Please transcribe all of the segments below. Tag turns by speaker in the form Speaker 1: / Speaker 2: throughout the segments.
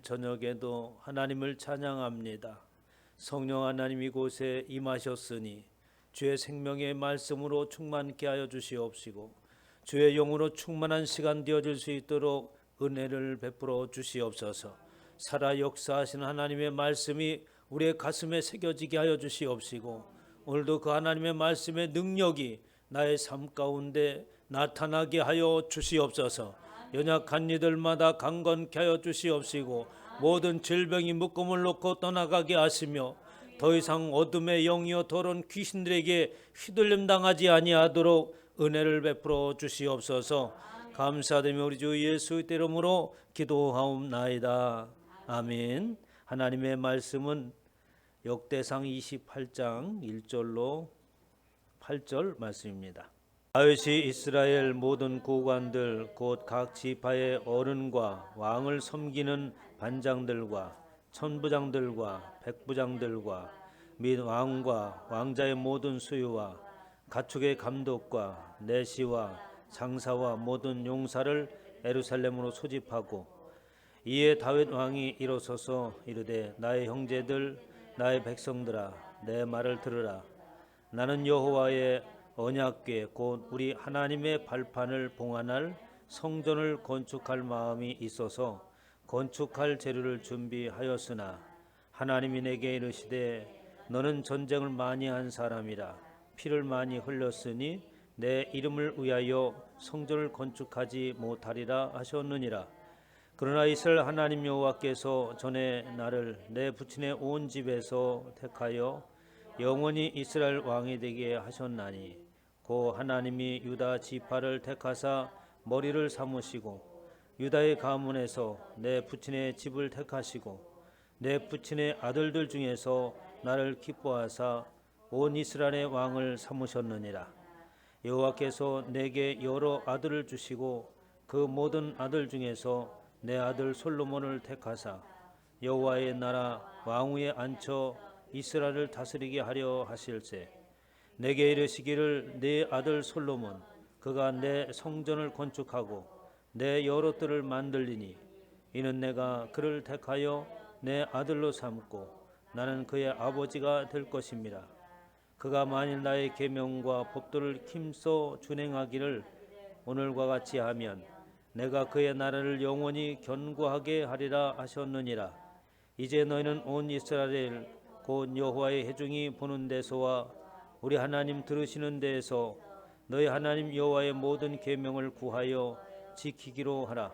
Speaker 1: 저녁에도 하나님을 찬양합니다. 성령 하나님 이곳에 임하셨으니 주의 생명의 말씀으로 충만케 하여 주시옵시고 주의 영으로 충만한 시간 되어질 수 있도록 은혜를 베풀어 주시옵소서. 살아 역사하시는 하나님의 말씀이 우리의 가슴에 새겨지게 하여 주시옵시고 오늘도 그 하나님의 말씀의 능력이 나의 삶 가운데 나타나게 하여 주시옵소서. 연약한 이들마다 강건케 하여 주시옵시고 모든 질병이 묶음을 놓고 떠나가게 하시며 더 이상 어둠의 영이요 더러운 귀신들에게 휘둘림 당하지 아니하도록 은혜를 베풀어 주시옵소서. 감사드리며 우리 주 예수의 이름으로 기도하옵나이다. 아멘. 하나님의 말씀은 역대상 28장 1절로 8절 말씀입니다. 다윗이 이스라엘 모든 고관들 곧 각 지파의 어른과 왕을 섬기는 반장들과 천부장들과 백부장들과 및 왕과 왕자의 모든 수유와 가축의 감독과 내시와 장사와 모든 용사를 예루살렘으로 소집하고 이에 다윗 왕이 일어서서 이르되 나의 형제들 나의 백성들아 내 말을 들으라. 나는 여호와의 언약궤 곧 우리 하나님의 발판을 봉안할 성전을 건축할 마음이 있어서 건축할 재료를 준비하였으나 하나님이 내게 이르시되 너는 전쟁을 많이 한 사람이라 피를 많이 흘렸으니 내 이름을 위하여 성전을 건축하지 못하리라 하셨느니라. 그러나 이스라엘 하나님 여호와께서 전에 나를 내 부친의 온 집에서 택하여 영원히 이스라엘 왕이 되게 하셨나니 고 하나님이 유다 지파를 택하사 머리를 삼으시고 유다의 가문에서 내 부친의 집을 택하시고 내 부친의 아들들 중에서 나를 기뻐하사 온 이스라엘의 왕을 삼으셨느니라. 여호와께서 내게 여러 아들을 주시고 그 모든 아들 중에서 내 아들 솔로몬을 택하사 여호와의 나라 왕위에 앉혀 이스라엘을 다스리게 하려 하실세. 내게 이르시기를 네 아들 솔로몬 그가 내 성전을 건축하고 내 여러 뜰을 만들리니 이는 내가 그를 택하여 내 아들로 삼고 나는 그의 아버지가 될 것임이라. 그가 만일 나의 계명과 법도를 힘써 준행하기를 오늘과 같이 하면 내가 그의 나라를 영원히 견고하게 하리라 하셨느니라. 이제 너희는 온 이스라엘 곧 여호와의 회중이 보는 데서와 우리 하나님 들으시는 데에서 너희 하나님 여호와의 모든 계명을 구하여 지키기로 하라.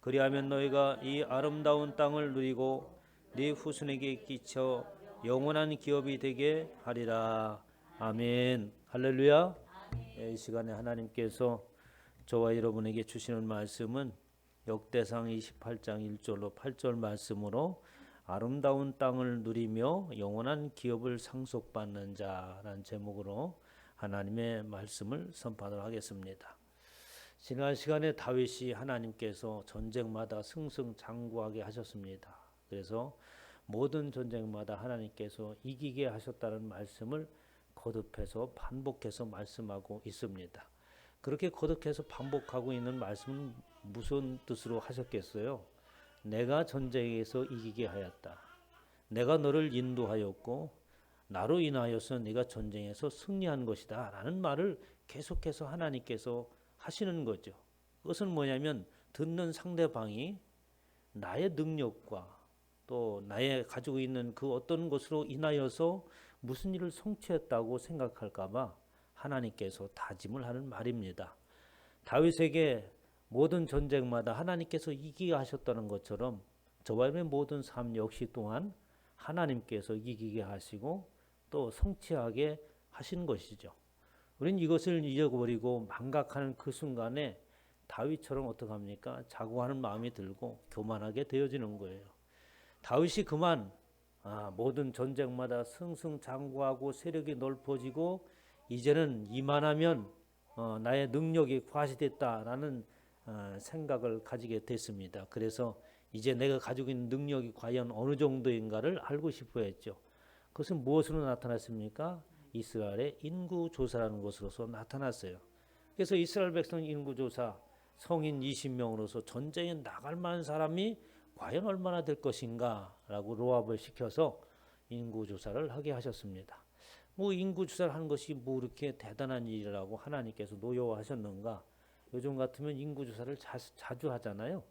Speaker 1: 그리하면 너희가 이 아름다운 땅을 누리고 네 후손에게 끼쳐 영원한 기업이 되게 하리라. 아멘. 할렐루야. 이 시간에 하나님께서 저와 여러분에게 주시는 말씀은 역대상 28장 1절로 8절 말씀으로 아름다운 땅을 누리며 영원한 기업을 상속받는 자라는 제목으로 하나님의 말씀을 선포하도록 하겠습니다. 지난 시간에 다윗이 하나님께서 전쟁마다 승승장구하게 하셨습니다. 그래서 모든 전쟁마다 하나님께서 이기게 하셨다는 말씀을 거듭해서 반복해서 말씀하고 있습니다. 그렇게 거듭해서 반복하고 있는 말씀은 무슨 뜻으로 하셨겠어요? 내가 전쟁에서 이기게 하였다. 내가 너를 인도하였고 나로 인하여서 네가 전쟁에서 승리한 것이다 라는 말을 계속해서 하나님께서 하시는 거죠. 그것은 뭐냐면 듣는 상대방이 나의 능력과 또 나의 가지고 있는 그 어떤 것으로 인하여서 무슨 일을 성취했다고 생각할까 봐 하나님께서 다짐을 하는 말입니다. 다윗에게 모든 전쟁마다 하나님께서 이기게 하셨다는 것처럼 저와 여러분의 모든 삶 역시 또한 하나님께서 이기게 하시고 또 성취하게 하신 것이죠. 우리는 이것을 잊어버리고 망각하는 그 순간에 다윗처럼 어떡합니까? 자고하는 마음이 들고 교만하게 되어지는 거예요. 다윗이 그만 모든 전쟁마다 승승장구하고 세력이 넓어지고 이제는 이만하면 나의 능력이 과시됐다라는 생각을 가지게 됐습니다. 그래서 이제 내가 가지고 있는 능력이 과연 어느 정도인가를 알고 싶어 했죠. 그것은 무엇으로 나타났습니까? 이스라엘의 인구조사라는 것으로서 나타났어요. 그래서 이스라엘 백성 인구조사 성인 20명으로서 전쟁에 나갈 만한 사람이 과연 얼마나 될 것인가라고 로압을 시켜서 인구 조사를 하게 하셨습니다. 뭐 인구 조사를 하는 것이 뭐 이렇게 대단한 일이라고 하나님께서 노여워하셨는가? 요즘 같으면 인구 조사를 자주 하잖아요.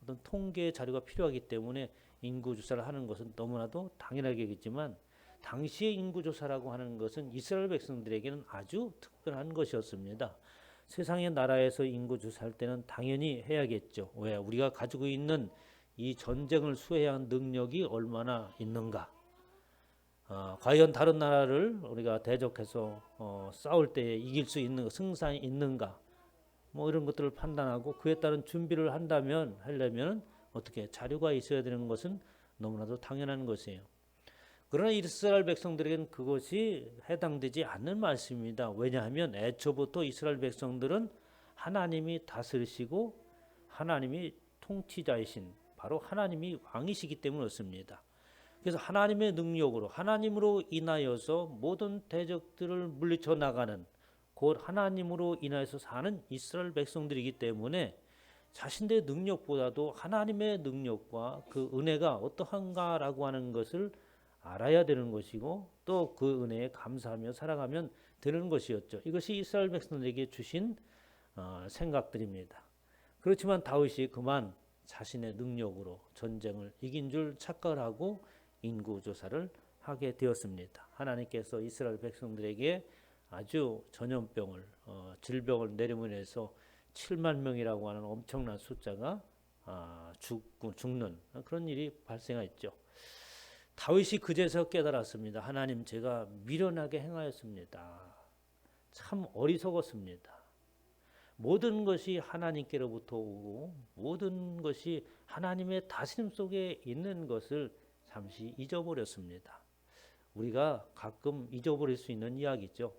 Speaker 1: 어떤 통계 자료가 필요하기 때문에 인구 조사를 하는 것은 너무나도 당연하겠지만 당시의 인구 조사라고 하는 것은 이스라엘 백성들에게는 아주 특별한 것이었습니다. 세상의 나라에서 인구 조사할 때는 당연히 해야겠죠. 왜? 우리가 가지고 있는 이 전쟁을 수행한 능력이 얼마나 있는가? 과연 다른 나라를 우리가 대적해서 싸울 때 이길 수 있는 승산이 있는가? 뭐 이런 것들을 판단하고 그에 따른 준비를 하려면 어떻게 자료가 있어야 되는 것은 너무나도 당연한 것이에요. 그러나 이스라엘 백성들에게는 그것이 해당되지 않는 말씀입니다. 왜냐하면 애초부터 이스라엘 백성들은 하나님이 다스리시고 하나님이 통치자이신 바로 하나님이 왕이시기 때문에 그렇습니다. 그래서 하나님의 능력으로 하나님으로 인하여서 모든 대적들을 물리쳐 나가는 곧 하나님으로 인하여서 사는 이스라엘 백성들이기 때문에 자신들의 능력보다도 하나님의 능력과 그 은혜가 어떠한가라고 하는 것을 알아야 되는 것이고 또 그 은혜에 감사하며 살아가면 되는 것이었죠. 이것이 이스라엘 백성들에게 주신 생각들입니다. 그렇지만 다윗이 그만 자신의 능력으로 전쟁을 이긴 줄 착각을 하고 인구조사를 하게 되었습니다. 하나님께서 이스라엘 백성들에게 아주 전염병을 질병을 내리면서 7만 명이라고 하는 엄청난 숫자가 죽는 그런 일이 발생했죠. 다윗이 그제서 깨달았습니다. 하나님, 제가 미련하게 행하였습니다. 참 어리석었습니다. 모든 것이 하나님께로부터 오고 모든 것이 하나님의 다스림 속에 있는 것을 잠시 잊어버렸습니다. 우리가 가끔 잊어버릴 수 있는 이야기죠.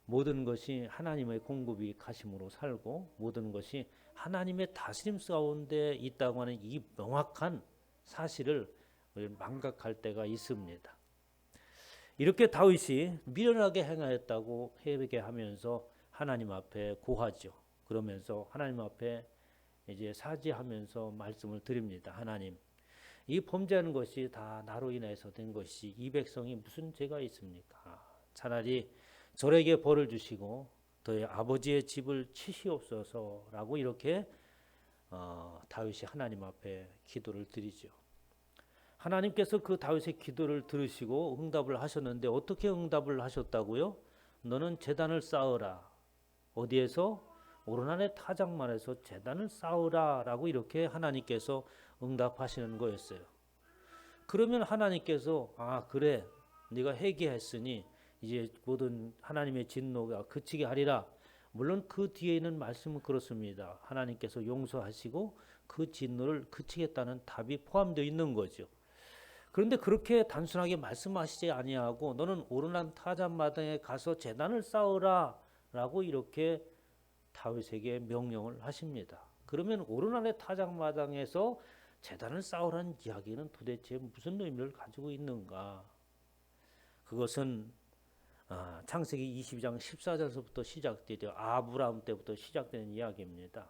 Speaker 1: 모든 것이 하나님의 공급이 가심으로 살고 모든 것이 하나님의 다스림 가운데 있다고 하는 이 명확한 사실을 망각할 때가 있습니다. 이렇게 다윗이 미련하게 행하였다고 회개하면서 하나님 앞에 고하죠. 그러면서 하나님 앞에 이제 사죄하면서 말씀을 드립니다. 하나님, 이 범죄하는 것이 다 나로 인해서 된 것이 이 백성이 무슨 죄가 있습니까? 차라리 저에게 벌을 주시고 저의 아버지의 집을 치시옵소서라고 이렇게 다윗이 하나님 앞에 기도를 드리죠. 하나님께서 그 다윗의 기도를 들으시고 응답을 하셨는데 어떻게 응답을 하셨다고요? 너는 제단을 쌓으라. 어디에서? 오르난의 타작만에서 제단을 쌓으라라고 이렇게 하나님께서 응답하시는 거였어요. 그러면 하나님께서 그래, 네가 회개했으니 이제 모든 하나님의 진노가 그치게 하리라. 물론 그 뒤에 있는 말씀은 그렇습니다. 하나님께서 용서하시고 그 진노를 그치겠다는 답이 포함되어 있는 거죠. 그런데 그렇게 단순하게 말씀하시지 아니하고 너는 오르난 타작마당에 가서 제단을 쌓으라 라고 이렇게 다윗에게 명령을 하십니다. 그러면 오르난의 타작마당에서 제단을 쌓으라는 이야기는 도대체 무슨 의미를 가지고 있는가? 그것은 창세기 22장 14절부터 시작되죠. 아브라함 때부터 시작되는 이야기입니다.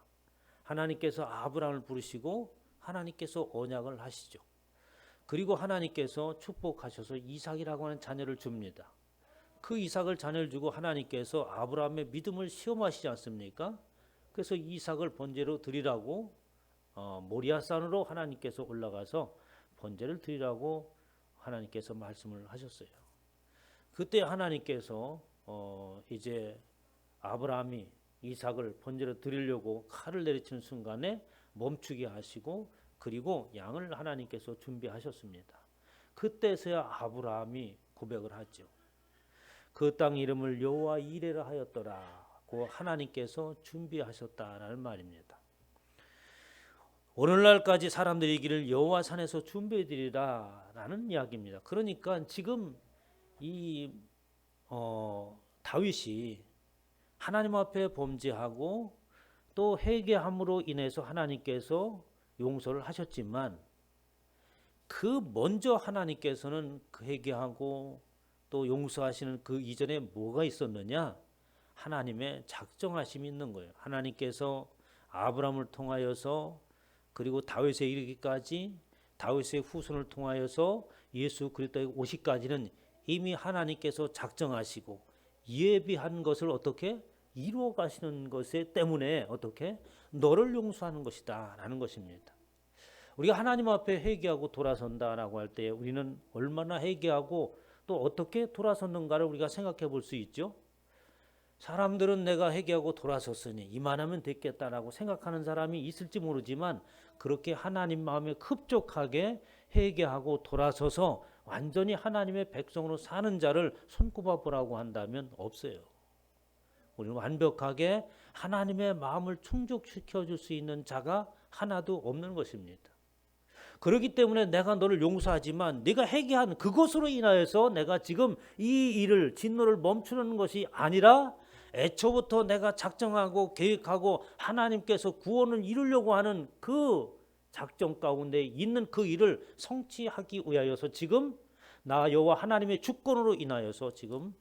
Speaker 1: 하나님께서 아브라함을 부르시고 하나님께서 언약을 하시죠. 그리고 하나님께서 축복하셔서 이삭이라고 하는 자녀를 줍니다. 그 이삭을 자녀를 주고 하나님께서 아브라함의 믿음을 시험하시지 않습니까? 그래서 이삭을 번제로 드리라고 모리아산으로 하나님께서 올라가서 번제를 드리라고 하나님께서 말씀을 하셨어요. 그때 하나님께서 이제 아브라함이 이삭을 번제로 드리려고 칼을 내리치는 순간에 멈추게 하시고 그리고 양을 하나님께서 준비하셨습니다. 그때서야 아브라함이 고백을 하죠. 그 땅 이름을 여호와 이레라 하였더라고 하나님께서 준비하셨다라는 말입니다. 오늘날까지 사람들이 이기를 여호와 산에서 준비해드리라라는 이야기입니다. 그러니까 지금 이 다윗이 하나님 앞에 범죄하고 또 회개함으로 인해서 하나님께서 용서를 하셨지만 그 먼저 하나님께서는 그 회개하고 또 용서하시는 그 이전에 뭐가 있었느냐? 하나님의 작정하심이 있는 거예요. 하나님께서 아브라함을 통하여서 그리고 다윗에 이르기까지 다윗의 후손을 통하여서 예수 그리스도의 오시까지는 이미 하나님께서 작정하시고 예비한 것을 어떻게 이루어 가시는 것에 때문에 어떻게 너를 용서하는 것이다 라는 것입니다. 우리가 하나님 앞에 회개하고 돌아선다라고 할 때 우리는 얼마나 회개하고 또 어떻게 돌아섰는가를 우리가 생각해 볼 수 있죠. 사람들은 내가 회개하고 돌아섰으니 이만하면 됐겠다라고 생각하는 사람이 있을지 모르지만 그렇게 하나님 마음에 흡족하게 회개하고 돌아서서 완전히 하나님의 백성으로 사는 자를 손꼽아 보라고 한다면 없어요. 우리는 완벽하게 하나님의 마음을 충족시켜 줄 수 있는 자가 하나도 없는 것입니다. 그렇기 때문에 내가 너를 용서하지만 네가 회개한 그것으로 인하여서 내가 지금 이 일을 진노를 멈추는 것이 아니라 애초부터 내가 작정하고 계획하고 하나님께서 구원을 이루려고 하는 그 작정 가운데 있는 그 일을 성취하기 위하여서 지금 나 여호와 하나님의 주권으로 인하여서 지금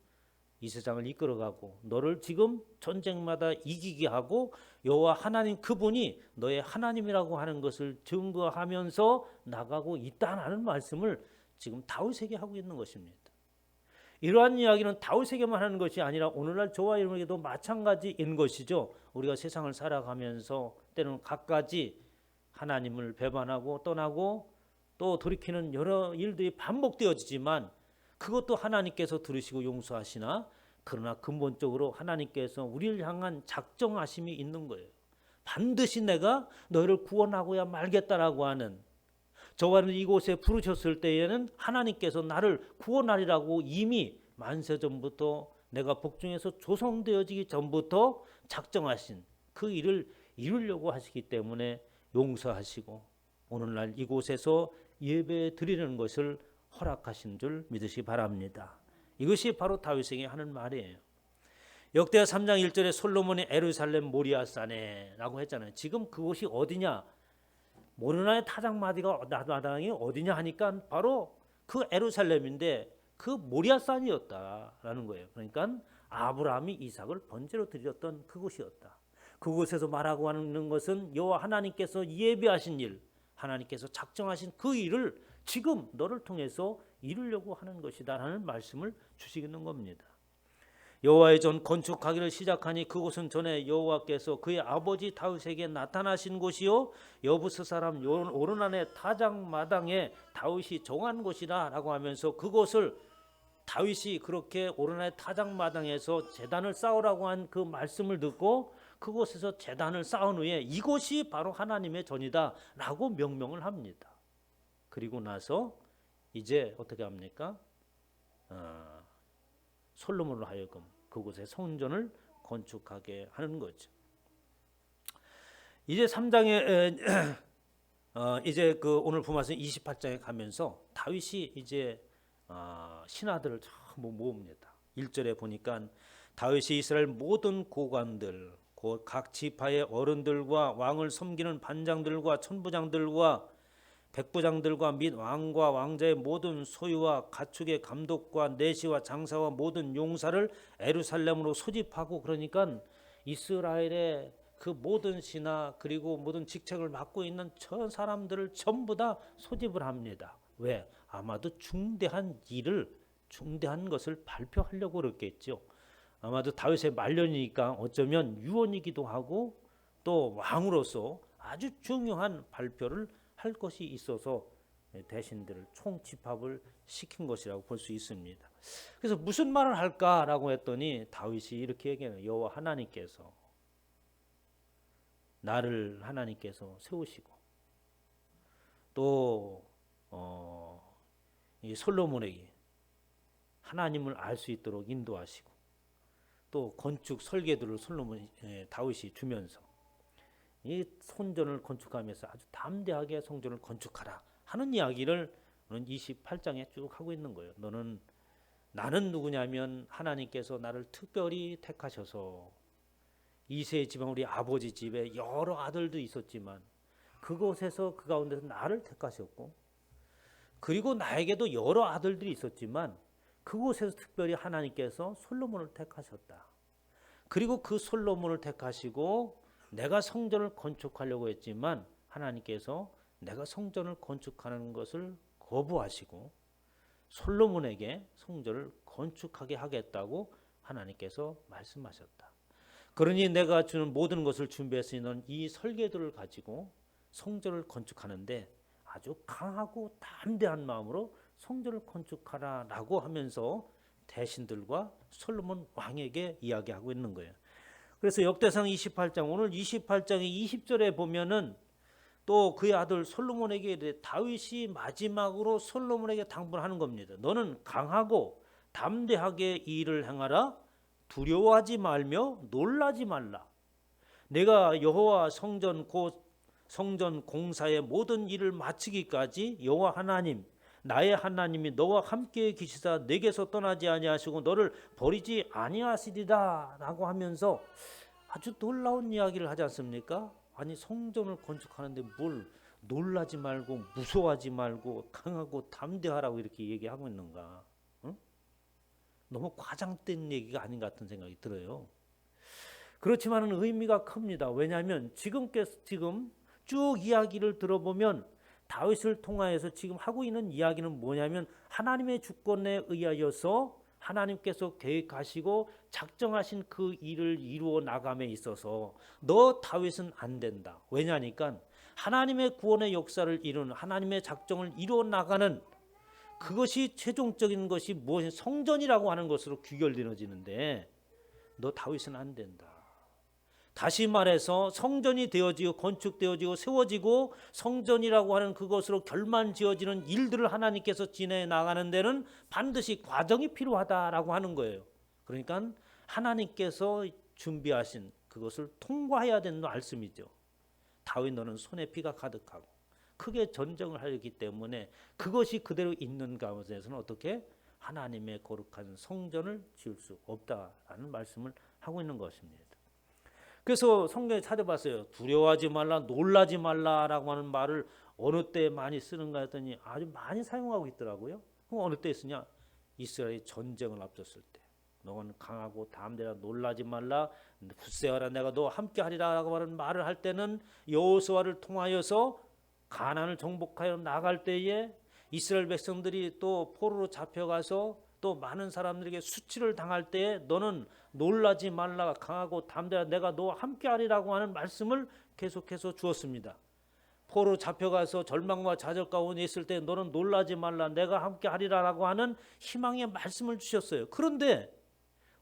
Speaker 1: 이 세상을 이끌어가고 너를 지금 전쟁마다 이기게 하고 여호와 하나님 그분이 너의 하나님이라고 하는 것을 증거하면서 나가고 있다는 말씀을 지금 다윗에게 하고 있는 것입니다. 이러한 이야기는 다윗에게만 하는 것이 아니라 오늘날 저와 여러분에게도 마찬가지인 것이죠. 우리가 세상을 살아가면서 때로는 갖가지 하나님을 배반하고 떠나고 또 돌이키는 여러 일들이 반복되어지지만 그것도 하나님께서 들으시고 용서하시나 그러나 근본적으로 하나님께서 우리를 향한 작정하심이 있는 거예요. 반드시 내가 너희를 구원하고야 말겠다라고 하는 저와는 이곳에 부르셨을 때에는 하나님께서 나를 구원하리라고 이미 만세전부터 내가 복중에서 조성되어지기 전부터 작정하신 그 일을 이루려고 하시기 때문에 용서하시고 오늘날 이곳에서 예배 드리는 것을 허락하신 줄 믿으시 바랍니다. 이것이 바로 다윗에게 하는 말이에요. 역대하 3장 1절에 솔로몬이 예루살렘 모리아산에 라고 했잖아요. 지금 그곳이 어디냐? 모르나의 타작마당이 어디냐 하니까 바로 그 예루살렘인데 그 모리아산이었다라는 거예요. 그러니까 아브라함이 이삭을 번제로 드렸던 그곳이었다. 그곳에서 말하고 하는 것은 여호와 하나님께서 예비하신 일, 하나님께서 작정하신 그 일을 지금 너를 통해서 이루려고 하는 것이다 라는 말씀을 주시는 겁니다. 여호와의 전 건축하기를 시작하니 그곳은 전에 여호와께서 그의 아버지 다윗에게 나타나신 곳이요 여부스 사람 오르난의 타작마당에 다윗이 정한 곳이다 라고 하면서 그곳을 다윗이 그렇게 오르난의 타작마당에서 제단을 쌓으라고 한 그 말씀을 듣고 그곳에서 제단을 쌓은 후에 이곳이 바로 하나님의 전이다 라고 명명을 합니다. 그리고 나서 이제 어떻게 합니까? 솔로몬으로 하여금 그곳에 성전을 건축하게 하는 거죠. 이제 3장에 이제 그 오늘 본말씀 28장에 가면서 다윗이 이제 신하들을 전부 모읍니다. 1절에 보니까 다윗이 이스라엘 모든 고관들 곧 각 지파의 어른들과 왕을 섬기는 반장들과 천부장들과 백부장들과 및 왕과 왕자의 모든 소유와 가축의 감독과 내시와 장사와 모든 용사를 예루살렘으로 소집하고 그러니까 이스라엘의 그 모든 신하 그리고 모든 직책을 맡고 있는 저 사람들을 전부 다 소집을 합니다. 왜? 아마도 중대한 것을 발표하려고 그랬겠죠. 아마도 다윗의 말년이니까 어쩌면 유언이기도 하고 또 왕으로서 아주 중요한 발표를 할 것이 있어서 대신들을 총집합을 시킨 것이라고 볼 수 있습니다. 그래서 무슨 말을 할까라고 했더니 다윗이 이렇게 얘기해요. 여호와 하나님께서 나를 하나님께서 세우시고 또 이 솔로몬에게 하나님을 알 수 있도록 인도하시고 또 건축 설계도를 다윗이 주면서 이 성전을 건축하면서 아주 담대하게 성전을 건축하라 하는 이야기를 28장에 쭉 하고 있는 거예요. 나는 누구냐면 하나님께서 나를 특별히 택하셔서 이새의 집안 우리 아버지 집에 여러 아들도 있었지만 그곳에서 그 가운데서 나를 택하셨고 그리고 나에게도 여러 아들들이 있었지만 그곳에서 특별히 하나님께서 솔로몬을 택하셨다. 그리고 그 솔로몬을 택하시고 내가 성전을 건축하려고 했지만 하나님께서 내가 성전을 건축하는 것을 거부하시고 솔로몬에게 성전을 건축하게 하겠다고 하나님께서 말씀하셨다. 그러니 내가 주는 모든 것을 준비했으니 이 설계도를 가지고 성전을 건축하는데 아주 강하고 담대한 마음으로 성전을 건축하라라고 하면서 대신들과 솔로몬 왕에게 이야기하고 있는 거예요. 그래서 역대상 28장 오늘 28장의 20절에 보면은 또 그의 아들 솔로몬에게 다윗이 마지막으로 솔로몬에게 당부하는 겁니다. 너는 강하고 담대하게 이 일을 행하라. 두려워하지 말며 놀라지 말라. 내가 여호와 성전 공사의 모든 일을 마치기까지 여호와 하나님 나의 하나님이 너와 함께 계시사 내게서 떠나지 아니하시고 너를 버리지 아니하시리라라고 하면서 아주 놀라운 이야기를 하지 않습니까? 아니 성전을 건축하는데 뭘 놀라지 말고 무서워하지 말고 강하고 담대하라고 이렇게 얘기하고 있는가? 응? 너무 과장된 얘기가 아닌 것 같은 생각이 들어요. 그렇지만 의미가 큽니다. 왜냐하면 지금 쭉 이야기를 들어보면 다윗을 통하여서 지금 하고 있는 이야기는 뭐냐면 하나님의 주권에 의하여서 하나님께서 계획하시고 작정하신 그 일을 이루어 나감에 있어서 너 다윗은 안 된다. 왜냐니까 하나님의 구원의 역사를 이루는 하나님의 작정을 이루어 나가는 그것이 최종적인 것이 무엇이 성전이라고 하는 것으로 귀결되어지는데 너 다윗은 안 된다. 다시 말해서 성전이 되어지고 건축되어지고 세워지고 성전이라고 하는 그것으로 결만지어지는 일들을 하나님께서 지내 나가는 데는 반드시 과정이 필요하다라고 하는 거예요. 그러니까 하나님께서 준비하신 그것을 통과해야 되는 말씀이죠. 다윗 너는 손에 피가 가득하고 크게 전쟁을 하기 때문에 그것이 그대로 있는 가운데서는 어떻게 하나님의 거룩한 성전을 지을 수 없다라는 말씀을 하고 있는 것입니다. 그래서 성경에 찾아봤어요. 두려워하지 말라, 놀라지 말라라고 하는 말을 어느 때 많이 쓰는가 했더니 아주 많이 사용하고 있더라고요. 그럼 어느 때 쓰냐? 이스라엘이 전쟁을 앞뒀을 때. 너는 강하고 담대라, 놀라지 말라, 굳세어라, 내가 너와 함께하리라라고 하는 말을 할 때는 여호수아를 통하여서 가나안을 정복하여 나갈 때에 이스라엘 백성들이 또 포로로 잡혀가서 또 많은 사람들에게 수치를 당할 때에 너는 놀라지 말라, 강하고 담대라, 내가 너와 함께하리라고 하는 말씀을 계속해서 주었습니다. 포로 잡혀가서 절망과 좌절 가운데 있을 때 너는 놀라지 말라, 내가 함께하리라라고 하는 희망의 말씀을 주셨어요. 그런데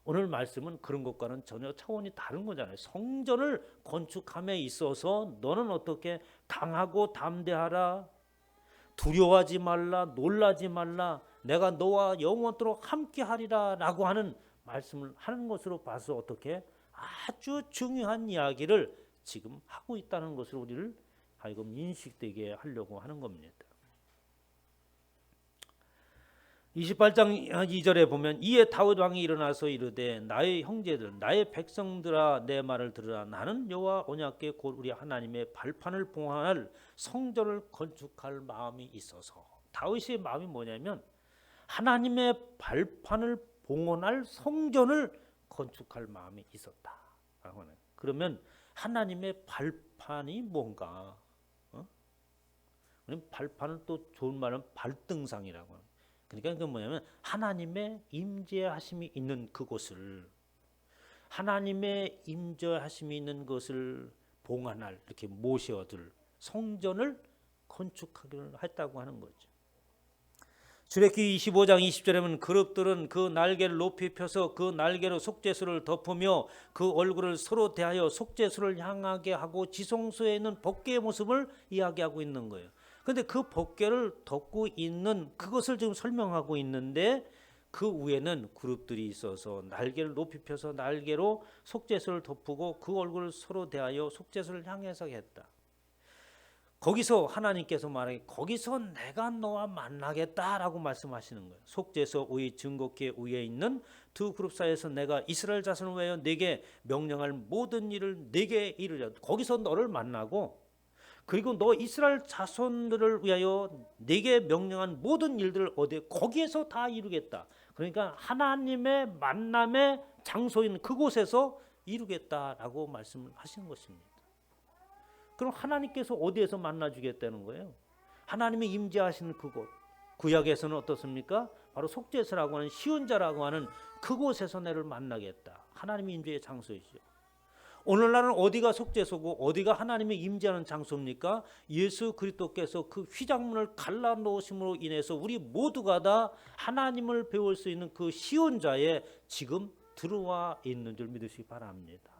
Speaker 1: 오늘 말씀은 그런 것과는 전혀 차원이 다른 거잖아요. 성전을 건축함에 있어서 너는 어떻게 강하고 담대하라, 두려워하지 말라, 놀라지 말라, 내가 너와 영원토록 함께하리라 라고 하는 말씀을 하는 것으로 봐서 어떻게 아주 중요한 이야기를 지금 하고 있다는 것을 우리를 하여금 인식되게 하려고 하는 겁니다. 28장 2절에 보면 이에 다윗 왕이 일어나서 이르되 나의 형제들 나의 백성들아 내 말을 들으라. 나는 여호와 언약궤 곧 우리 하나님의 발판을 봉헌할 성전을 건축할 마음이 있어서. 다윗의 마음이 뭐냐면 하나님의 발판을 봉헌할 성전을 건축할 마음이 있었다. 그러면 하나님의 발판이 뭔가? 발판은 또 좋은 말은 발등상이라고 합니다. 그러니까 그건 뭐냐면 하나님의 임재하심이 있는 그곳을, 하나님의 임재하심이 있는 것을 봉헌할, 이렇게 모셔둘 성전을 건축하기를 했다고 하는 거죠. 출애굽기 25장 20절에는 그룹들은 그 날개를 높이 펴서 그 날개로 속죄소를 덮으며 그 얼굴을 서로 대하여 속죄소를 향하게 하고 지성소에 있는 법궤의 모습을 이야기하고 있는 거예요. 그런데 그 법궤를 덮고 있는 그것을 지금 설명하고 있는데 그 위에는 그룹들이 있어서 날개를 높이 펴서 날개로 속죄소를 덮고 그 얼굴을 서로 대하여 속죄소를 향해서 했다. 거기서 하나님께서 말하기 거기서 내가 너와 만나겠다라고 말씀하시는 거예요. 속죄소 위의 증거궤 위에 있는 두 그룹 사이에서 내가 이스라엘 자손을 위하여 내게 명령할 모든 일을 내게 이루려. 거기서 너를 만나고 그리고 너 이스라엘 자손들을 위하여 내게 명령한 모든 일들을 어디에 거기에서 다 이루겠다. 그러니까 하나님의 만남의 장소인 그곳에서 이루겠다라고 말씀을 하시는 것입니다. 그럼 하나님께서 어디에서 만나주겠다는 거예요? 하나님이 임재하시는 그곳. 구약에서는 어떻습니까? 바로 속죄소라고 하는 시온자라고 하는 그곳에서 나를 만나겠다. 하나님의 임재의 장소이죠. 오늘날은 어디가 속죄소고 어디가 하나님의 임재하는 장소입니까? 예수 그리스도께서 그 휘장문을 갈라놓으심으로 인해서 우리 모두가 다 하나님을 배울 수 있는 그 시온자에 지금 들어와 있는 줄 믿으시기 바랍니다.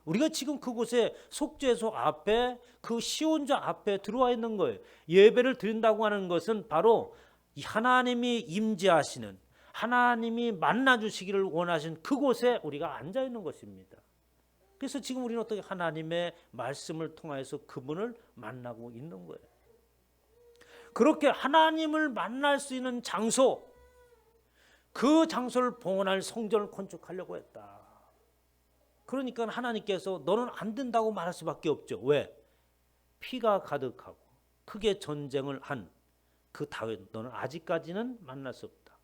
Speaker 1: 우리가 지금 그곳에 속죄소 앞에 그 시온자 앞에 들어와 있는 거예요. 예배를 드린다고 하는 것은 바로 하나님이 임재하시는, 하나님이 만나주시기를 원하신 그곳에 우리가 앉아 있는 것입니다. 그래서 지금 우리는 어떻게 하나님의 말씀을 통해서 그분을 만나고 있는 거예요. 그렇게 하나님을 만날 수 있는 장소, 그 장소를 봉헌할 성전을 건축하려고 했다. 그러니까 하나님께서 너는 안 된다고 말할 수밖에 없죠. 왜? 피가 가득하고 크게 전쟁을 한 그 다윗, 너는 아직까지는 만날 수 없다.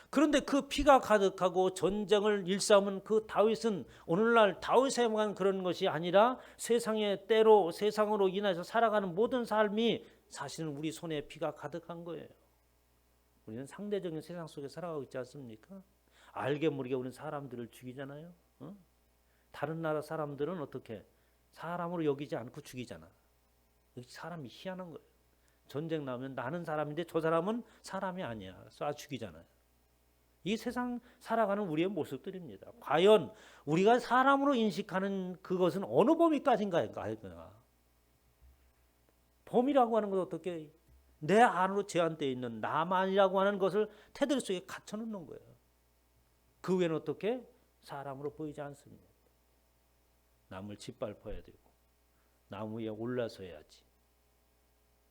Speaker 1: 그런데 그 피가 가득하고 전쟁을 일삼은 그 다윗은 오늘날 다윗에만 그런 것이 아니라 세상의 때로 세상으로 인해서 살아가는 모든 삶이 사실은 우리 손에 피가 가득한 거예요. 우리는 상대적인 세상 속에 살아가고 있지 않습니까? 알게 모르게 우리는 사람들을 죽이잖아요. 다른 나라 사람들은 어떻게 사람으로 여기지 않고 죽이잖아. 사람이 희한한 거예요. 전쟁 나면 나는 사람인데 저 사람은 사람이 아니야. 쏴 죽이잖아요. 이 세상 살아가는 우리의 모습들입니다. 과연 우리가 사람으로 인식하는 그것은 어느 범위까지인가? 범위라고 하는 것은 어떻게 내 안으로 제한되어 있는 나만이라고 하는 것을 테두리 속에 갇혀놓는 거예요. 그 외에는 어떻게 사람으로 보이지 않습니다. 남을 짓밟아야 되고 나무 위에 올라서 해야지.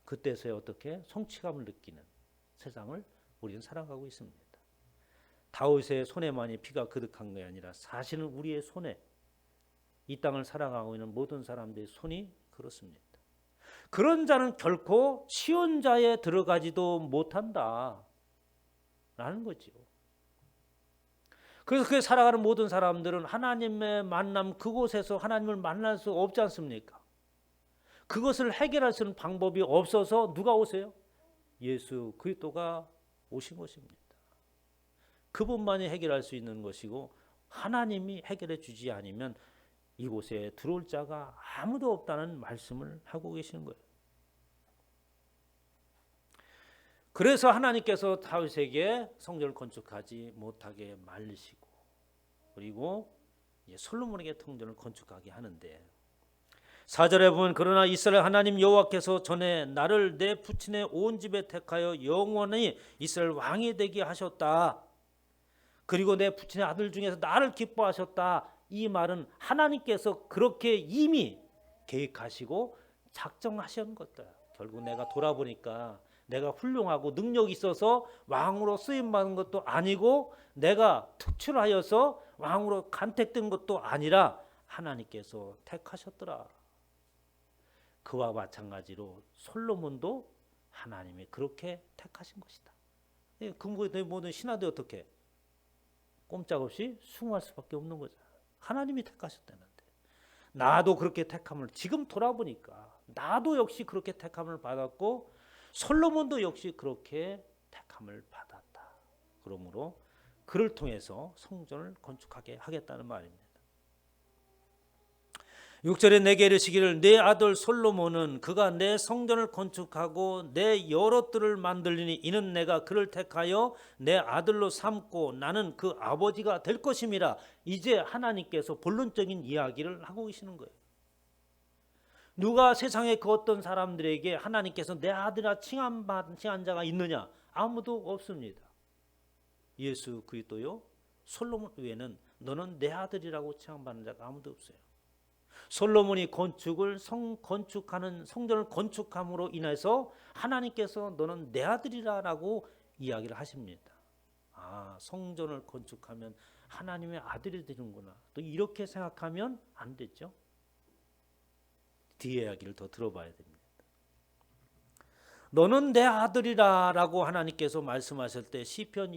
Speaker 1: 그때서야 어떻게 성취감을 느끼는 세상을 우리는 살아가고 있습니다. 다윗의 손에만이 피가 그득한 게 아니라 사실은 우리의 손에 이 땅을 살아가고 있는 모든 사람들의 손이 그렇습니다. 그런 자는 결코 시온자에 들어가지도 못한다 라는 거죠. 그래서 그게 살아가는 모든 사람들은 하나님의 만남 그곳에서 하나님을 만날 수 없지 않습니까? 그것을 해결할 수 있는 방법이 없어서 누가 오세요? 예수 그리스도가 오신 것입니다. 그분만이 해결할 수 있는 것이고 하나님이 해결해 주지 않으면 이곳에 들어올 자가 아무도 없다는 말씀을 하고 계시는 거예요. 그래서 하나님께서 다윗에게 성전을 건축하지 못하게 말리시고 그리고 솔로몬에게 성전을 건축하게 하는데 4절에 보면 그러나 이스라엘 하나님 여호와께서 전에 나를 내 부친의 온 집에 택하여 영원히 이스라엘 왕이 되게 하셨다. 그리고 내 부친의 아들 중에서 나를 기뻐하셨다. 이 말은 하나님께서 그렇게 이미 계획하시고 작정하신 것다. 결국 내가 돌아보니까 내가 훌륭하고 능력이 있어서 왕으로 쓰임받은 것도 아니고 내가 특출하여서 왕으로 간택된 것도 아니라 하나님께서 택하셨더라. 그와 마찬가지로 솔로몬도 하나님이 그렇게 택하신 것이다. 그 모든 신하들이 어떻게 꼼짝없이 숭할 수밖에 없는 거죠. 하나님이 택하셨다는데 나도 그렇게 택함을 지금 돌아보니까 나도 역시 그렇게 택함을 받았고 솔로몬도 역시 그렇게 택함을 받았다. 그러므로 그를 통해서 성전을 건축하게 하겠다는 말입니다. 6절에 내게 이르시기를 내 아들 솔로몬은 그가 내 성전을 건축하고 내 여러 뜰을 만들리니 이는 내가 그를 택하여 내 아들로 삼고 나는 그 아버지가 될 것임이라. 이제 하나님께서 본론적인 이야기를 하고 계시는 거예요. 누가 세상에 그 어떤 사람들에게 하나님께서 내 아들아 칭한 자가 있느냐? 아무도 없습니다. 예수 그리스도요 솔로몬 외에는 너는 내 아들이라고 칭함받는 자가 아무도 없어요. 솔로몬이 건축하는 성전을 건축함으로 인해서 하나님께서 너는 내 아들이라고 이야기를 하십니다. 아, 성전을 건축하면 하나님의 아들이 되는구나. 또 이렇게 생각하면 안 되죠. 뒤에 이야기를 더 들어봐야 됩니다. 너는 내 아들이라고 하나님께서 말씀하실 때 시편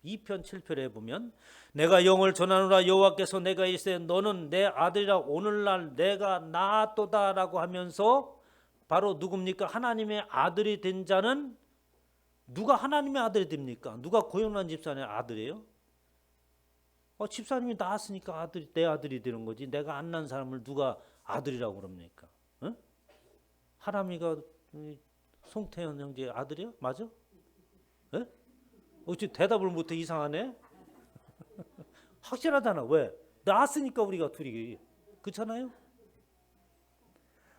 Speaker 1: 2편 7편에 보면 내가 영을 전하노라 여호와께서 내가 이르시되 너는 내 아들이라 오늘날 내가 낳았도다라고 하면서 바로 누굽니까? 하나님의 아들이 된 자는 누가 하나님의 아들이 됩니까? 누가 고용난 집사의 아들이에요? 집사님이 낳았으니까 내 아들이 되는 거지. 내가 안 낳은 사람을 누가 아들이라고 그럽니까? 응? 하람이가 송태현 형제 아들이야? 맞아? 예? 어찌 대답을 못해? 이상하네. 확실하잖아. 왜? 낳았으니까 우리가 둘이. 그렇잖아요?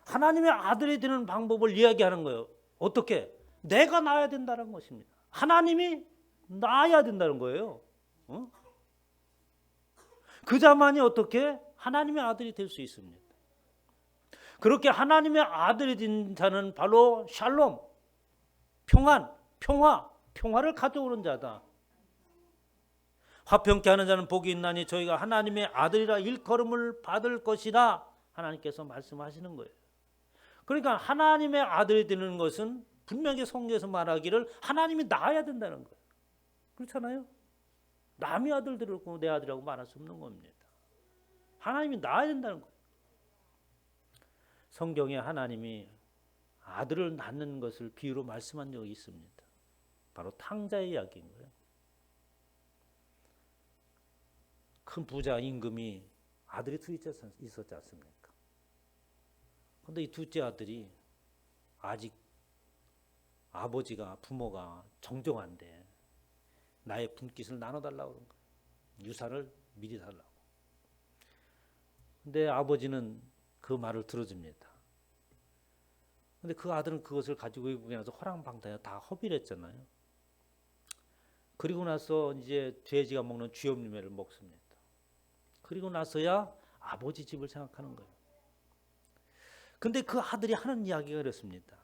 Speaker 1: 하나님의 아들이 되는 방법을 이야기하는 거예요. 어떻게? 내가 낳아야 된다는 것입니다. 하나님이 낳아야 된다는 거예요. 그 자만이 어떻게 하나님의 아들이 될 수 있습니다. 그렇게 하나님의 아들이 된 자는 바로 샬롬, 평안, 평화를 가져오는 자다. 화평케 하는 자는 복이 있나니 저희가 하나님의 아들이라 일컬음을 받을 것이라 하나님께서 말씀하시는 거예요. 그러니까 하나님의 아들이 되는 것은 분명히 성경에서 말하기를 하나님이 낳아야 된다는 거예요. 그렇잖아요? 남의 아들 들었고 내 아들이라고 말할 수 없는 겁니다. 하나님이 낳아야 된다는 거예요. 성경에 하나님이 아들을 낳는 것을 비유로 말씀한 적이 있습니다. 바로 탕자의 이야기인 거예요. 큰 부자 임금이 아들이 둘이 있었지 않습니까? 그런데 이 둘째 아들이 아직 아버지가 부모가 정정한데 나의 분깃을 나눠달라고 그런 거예요. 유산을 미리 달라고. 근데 아버지는 그 말을 들어줍니다. 근데 그 아들은 그것을 가지고 외국에 나서 허랑방탕에 다 허비를 했잖아요. 그리고 나서 이제 돼지가 먹는 쥐염림회를 먹습니다. 그리고 나서야 아버지 집을 생각하는 거예요. 근데 그 아들이 하는 이야기가 그렇습니다.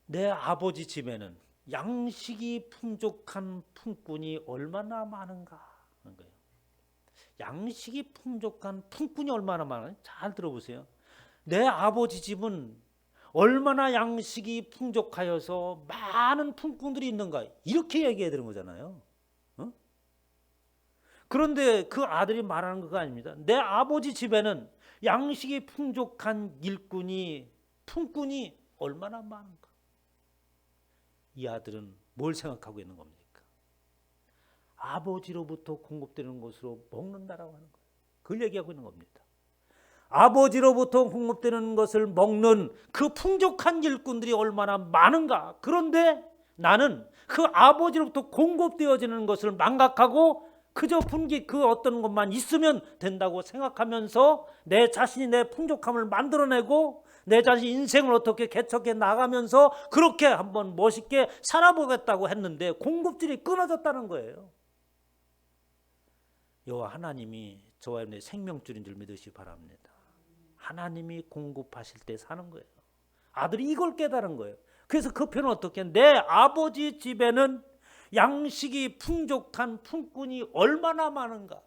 Speaker 1: 내 아버지 집에는 양식이 풍족한 품꾼이 얼마나 많은가 하는 거예요. 양식이 풍족한 품꾼이 얼마나 많아요? 잘 들어보세요. 내 아버지 집은 얼마나 양식이 풍족하여서 많은 품꾼들이 있는가 이렇게 얘기해야 되는 거잖아요. 그런데 그 아들이 말하는 거 아닙니다. 내 아버지 집에는 양식이 풍족한 품꾼이 얼마나 많은가. 이 아들은 뭘 생각하고 있는 겁니까? 아버지로부터 공급되는 것으로 먹는다라고 하는 거예요. 그걸 얘기하고 있는 겁니다. 아버지로부터 공급되는 것을 먹는 그 풍족한 일꾼들이 얼마나 많은가. 그런데 나는 그 아버지로부터 공급되어지는 것을 망각하고 그저 분깃 그 어떤 것만 있으면 된다고 생각하면서 내 자신이 내 풍족함을 만들어내고 내 자신 인생을 어떻게 개척해 나가면서 그렇게 한번 멋있게 살아보겠다고 했는데 공급질이 끊어졌다는 거예요. 여호와 하나님이 저와 여러분의 생명줄인 줄 믿으시기 바랍니다. 하나님이 공급하실 때 사는 거예요. 아들이 이걸 깨달은 거예요. 그래서 그 표현은 어떻게 내 아버지 집에는 양식이 풍족한 품꾼이 얼마나 많은가.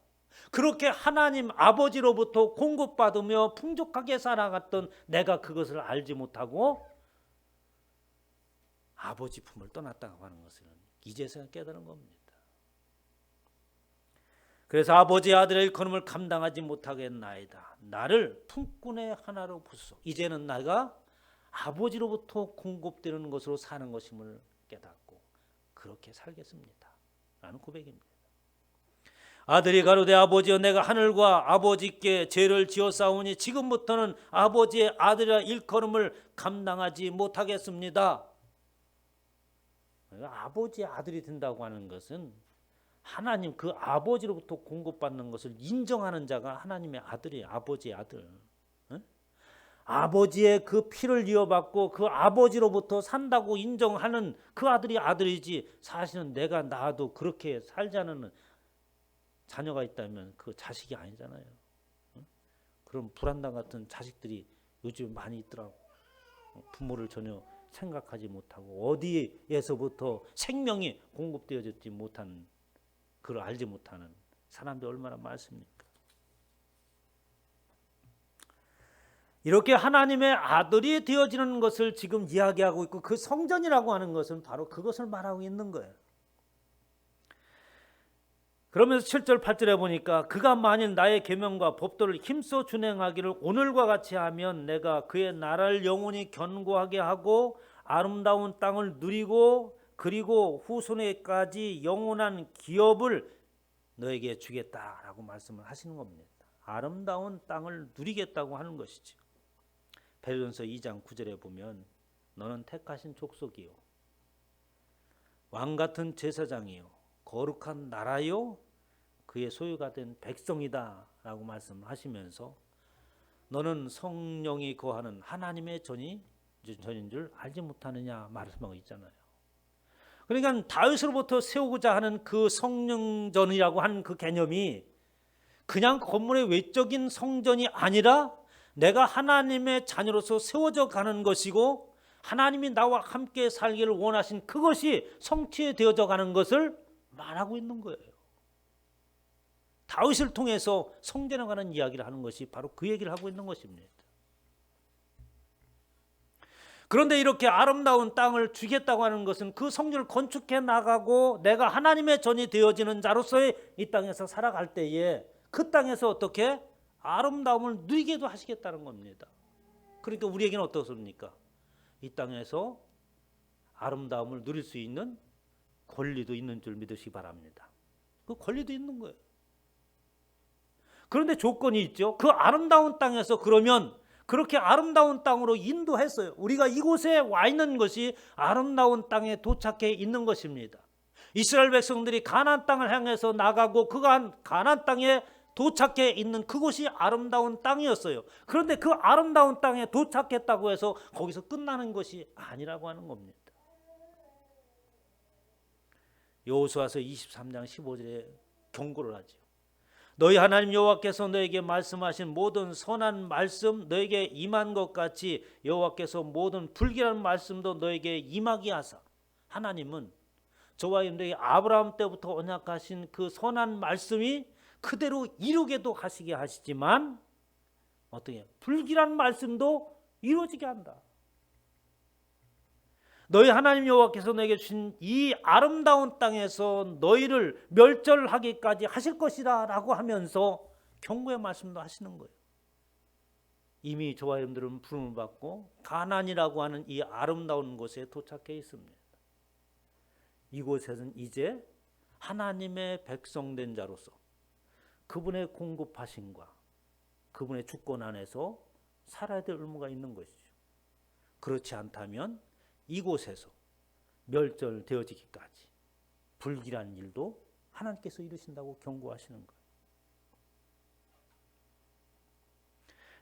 Speaker 1: 그렇게 하나님 아버지로부터 공급받으며 풍족하게 살아갔던 내가 그것을 알지 못하고 아버지 품을 떠났다고 하는 것을 이제서야 깨달은 겁니다. 그래서 아버지의 아들의 일컬음을 감당하지 못하겠나이다. 나를 품꾼의 하나로 부수소. 이제는 내가 아버지로부터 공급되는 것으로 사는 것임을 깨닫고 그렇게 살겠습니다. 라는 고백입니다. 아들이 가로되 아버지여 내가 하늘과 아버지께 죄를 지었사오니 지금부터는 아버지의 아들이라 일컬음을 감당하지 못하겠습니다. 아버지의 아들이 된다고 하는 것은 하나님 그 아버지로부터 공급받는 것을 인정하는 자가 하나님의 아들이에요. 아버지의 아들. 아버지의 그 피를 이어받고 그 아버지로부터 산다고 인정하는 그 아들이 아들이지 사실은 내가 낳아도 그렇게 살자는 자녀가 있다면 그 자식이 아니잖아요. 그런 불안당 같은 자식들이 요즘 많이 있더라고. 부모를 전혀 생각하지 못하고 어디에서부터 생명이 공급되어졌지 못한 그걸 알지 못하는 사람들이 얼마나 많습니까? 이렇게 하나님의 아들이 되어지는 것을 지금 이야기하고 있고 그 성전이라고 하는 것은 바로 그것을 말하고 있는 거예요. 그러면서 7절 8절에 보니까 그가 만일 나의 계명과 법도를 힘써 준행하기를 오늘과 같이 하면 내가 그의 나라를 영원히 견고하게 하고 아름다운 땅을 누리고 그리고 후손에까지 영원한 기업을 너에게 주겠다라고 말씀을 하시는 겁니다. 아름다운 땅을 누리겠다고 하는 것이죠. 베드로전서 2장 9절에 보면 너는 택하신 족속이요 왕같은 제사장이요 거룩한 나라요 그의 소유가 된 백성이다 라고 말씀하시면서 너는 성령이 거하는 하나님의 전인 줄 알지 못하느냐 말씀하고 있잖아요. 그러니까 다윗으로부터 세우고자 하는 그 성령전이라고 하는 그 개념이 그냥 건물의 외적인 성전이 아니라 내가 하나님의 자녀로서 세워져 가는 것이고 하나님이 나와 함께 살기를 원하신 그것이 성취되어져 가는 것을 말하고 있는 거예요. 다윗을 통해서 성전에 관한 이야기를 하는 것이 바로 그 얘기를 하고 있는 것입니다. 그런데 이렇게 아름다운 땅을 주겠다고 하는 것은 그 성전을 건축해 나가고 내가 하나님의 전이 되어지는 자로서의 이 땅에서 살아갈 때에 그 땅에서 어떻게 아름다움을 누리게도 하시겠다는 겁니다. 그러니까 우리에게는 어떻습니까? 이 땅에서 아름다움을 누릴 수 있는 권리도 있는 줄 믿으시기 바랍니다. 그 권리도 있는 거예요. 그런데 조건이 있죠. 그 아름다운 땅에서 그러면 그렇게 아름다운 땅으로 인도했어요. 우리가 이곳에 와 있는 것이 아름다운 땅에 도착해 있는 것입니다. 이스라엘 백성들이 가나안 땅을 향해서 나가고 그 가나안 땅에 도착해 있는 그곳이 아름다운 땅이었어요. 그런데 그 아름다운 땅에 도착했다고 해서 거기서 끝나는 것이 아니라고 하는 겁니다. 여호수아서 23장 15절에 경고를 하죠. 너희 하나님 여호와께서 너에게 말씀하신 모든 선한 말씀 너에게 임한 것 같이 여호와께서 모든 불길한 말씀도 너에게 임하게 하사. 하나님은 저와 여러분들에게 아브라함 때부터 언약하신 그 선한 말씀이 그대로 이루게도 하시게 하시지만 어떻게 불길한 말씀도 이루어지게 한다. 너희 하나님 여호와께서 너에게 주신 이 아름다운 땅에서 너희를 멸절하기까지 하실 것이다 라고 하면서 경고의 말씀도 하시는 거예요. 이미 저와 여러분들은 부름을 받고 가나안이라고 하는 이 아름다운 곳에 도착해 있습니다. 이곳에서는 이제 하나님의 백성된 자로서 그분의 공급하심과 그분의 주권 안에서 살아야 될 의무가 있는 것이죠. 그렇지 않다면 이곳에서 멸절되어지기까지 불길한 일도 하나님께서 이루신다고 경고하시는 거예요.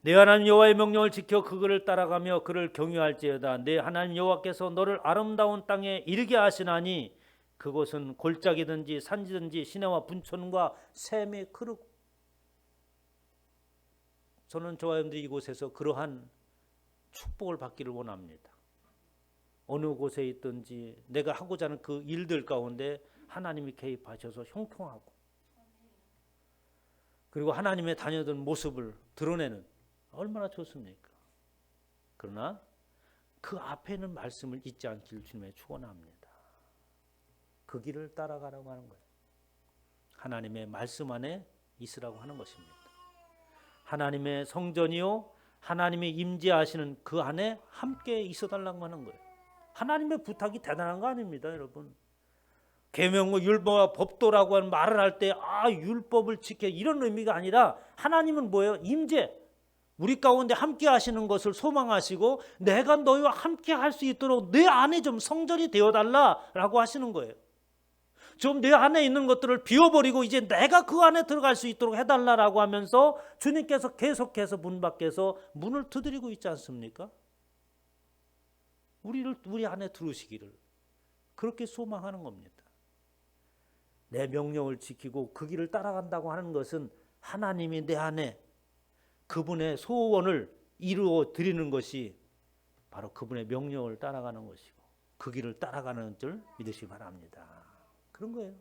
Speaker 1: 내 하나님 여호와의 명령을 지켜 그를 따라가며 그를 경유할지어다. 내 하나님 여호와께서 너를 아름다운 땅에 이르게 하시나니 그곳은 골짜기든지 산지든지 시내와 분촌과 샘의 크르고. 저는 저와 여러분들이 이곳에서 그러한 축복을 받기를 원합니다. 어느 곳에 있든지 내가 하고자 하는 그 일들 가운데 하나님이 개입하셔서 형통하고 그리고 하나님의 다녀든 모습을 드러내는 얼마나 좋습니까? 그러나 그 앞에 있는 말씀을 잊지 않기를 주님의 축원합니다. 그 길을 따라가라고 하는 거예요. 하나님의 말씀 안에 있으라고 하는 것입니다. 하나님의 성전이요 하나님이 임재하시는 그 안에 함께 있어달라고 하는 거예요. 하나님의 부탁이 대단한 거 아닙니다, 여러분. 계명과 율법과 법도라고 하는 말을 할 때 율법을 지켜 이런 의미가 아니라 하나님은 뭐예요? 임재. 우리 가운데 함께 하시는 것을 소망하시고 내가 너희와 함께 할 수 있도록 내 안에 좀 성전이 되어달라라고 하시는 거예요. 좀 내 안에 있는 것들을 비워버리고 이제 내가 그 안에 들어갈 수 있도록 해달라라고 하면서 주님께서 계속해서 문 밖에서 문을 두드리고 있지 않습니까? 우리 안에 들어오시기를 그렇게 소망하는 겁니다. 내 명령을 지키고 그 길을 따라간다고 하는 것은 하나님이 내 안에 그분의 소원을 이루어 드리는 것이 바로 그분의 명령을 따라가는 것이고 그 길을 따라가는 줄 믿으시기 바랍니다. 그런 거예요.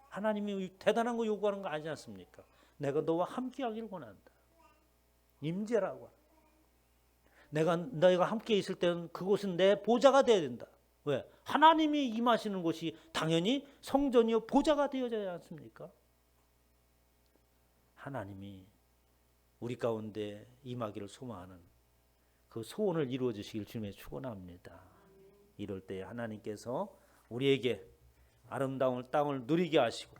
Speaker 1: 하나님이 대단한 거 요구하는 거 아니지 않습니까? 내가 너와 함께 하기를 원한다. 임재라고. 너희가 함께 있을 때는 그곳은 내 보좌가 되어야 된다. 왜? 하나님이 임하시는 곳이 당연히 성전이요 보좌가 되어져야 않습니까? 하나님이 우리 가운데 임하기를 소망하는 그 소원을 이루어 주시길 주님의 축원합니다. 이럴 때 하나님께서 우리에게 아름다운 땅을 누리게 하시고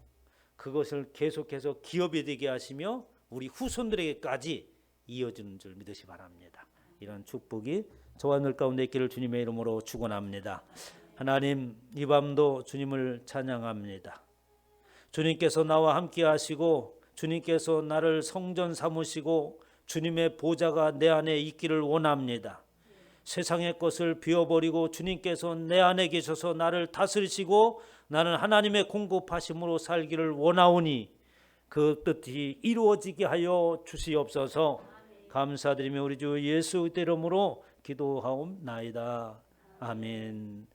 Speaker 1: 그것을 계속해서 기업이 되게 하시며 우리 후손들에게까지 이어지는 줄 믿으시 바랍니다. 이런 축복이 저와 늘 가운데 있기를 주님의 이름으로 축원합니다. 하나님, 이 밤도 주님을 찬양합니다. 주님께서 나와 함께 하시고 주님께서 나를 성전 삼으시고 주님의 보좌가 내 안에 있기를 원합니다. 세상의 것을 비워버리고 주님께서 내 안에 계셔서 나를 다스리시고 나는 하나님의 공급하심으로 살기를 원하오니 그 뜻이 이루어지게 하여 주시옵소서. 감사드리며 우리 주 예수 이름으로 기도하옵나이다. 아멘.